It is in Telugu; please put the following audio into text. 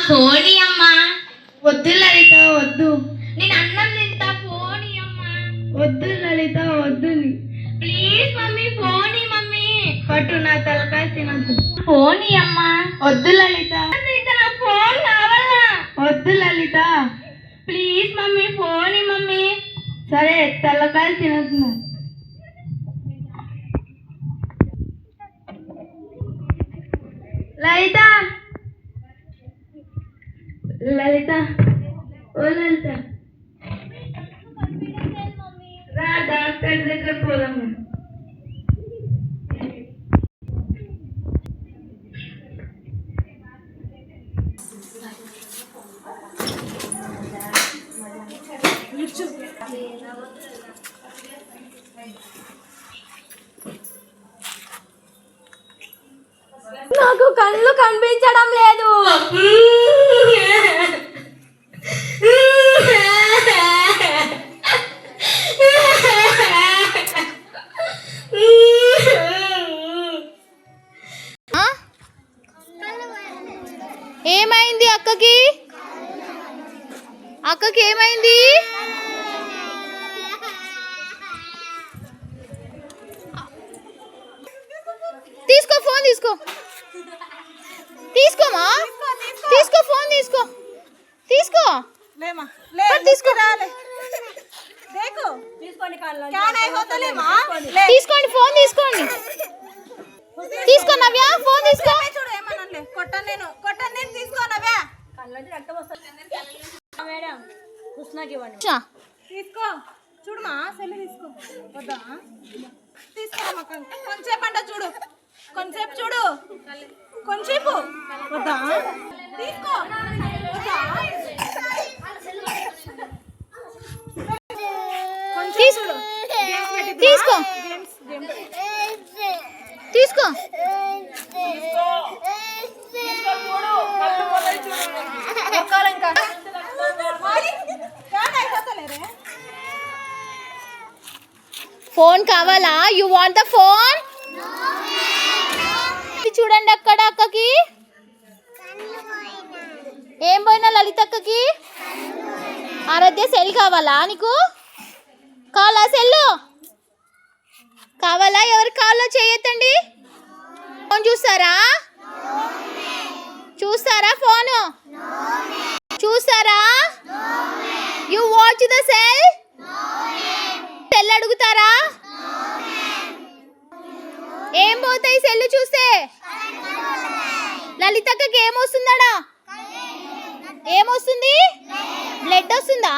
ఫోని అమ్మా. వద్దు లలిత వద్దు. నేను అన్నం తింటా, ఫోని అమ్మా. వద్దు లలిత వద్దు. ప్లీజ్ మమ్మీ, ఫోని మమ్మీ. పట్టు, నా తలకాయ తినద్దు. ఫోని అమ్మా. వద్దు లలిత. నా ఫోన్ కావాలా? వద్దు లలిత. ప్లీజ్ మమ్మీ, ఫోని మమ్మీ. సరే, తలకాయ తినద్దు. లలిత లలిత ఓ లలిత, రా డాక్టర్ దగ్గర పోదాము. నాకు కళ్ళు కనిపించడం లేదు. ఏమైంది అక్కకి? అక్కకి ఏమైంది? తీసుకో ఫోన్, తీసుకో తీసుకోమా, తీసుకో ఫోన్, తీసుకో తీసుకో తీసుకోండి ఫోన్ తీసుకోండి. తీసుకో నవ్య, ఫోన్ తీసుకో. తీసుకో చూడమా, సెల్ తీసుకో. వద్దా తీసుకోమా, కొంచెంసేపు అంట చూడు, కొంచెంసేపు చూడు, కొంచెంసేపు. వద్దా తీసుకో, తీసుకో తీసుకో తీసుకో. ఫోన్ కావాలా? You want the phone? చూడండి అక్కడ అక్కకి ఏం పోయినా లలిత అక్కకి. ఆరాధ్య సెల్ కావాలా నీకు? కావాలా సెల్లు? కావాలా? ఎవరికి కావాలో చేయొద్దండి. ఫోన్ చూస్తారా? చూస్తారా? ఫోను చూస్తారా? You watch the cell? Cell అడుగుతారా? ఏం పోతాయి సెల్ చూస్తే? లలితక్కకి ఏమొస్తుందడా? ఏమొస్తుంది? బ్లడ్ వస్తుందా?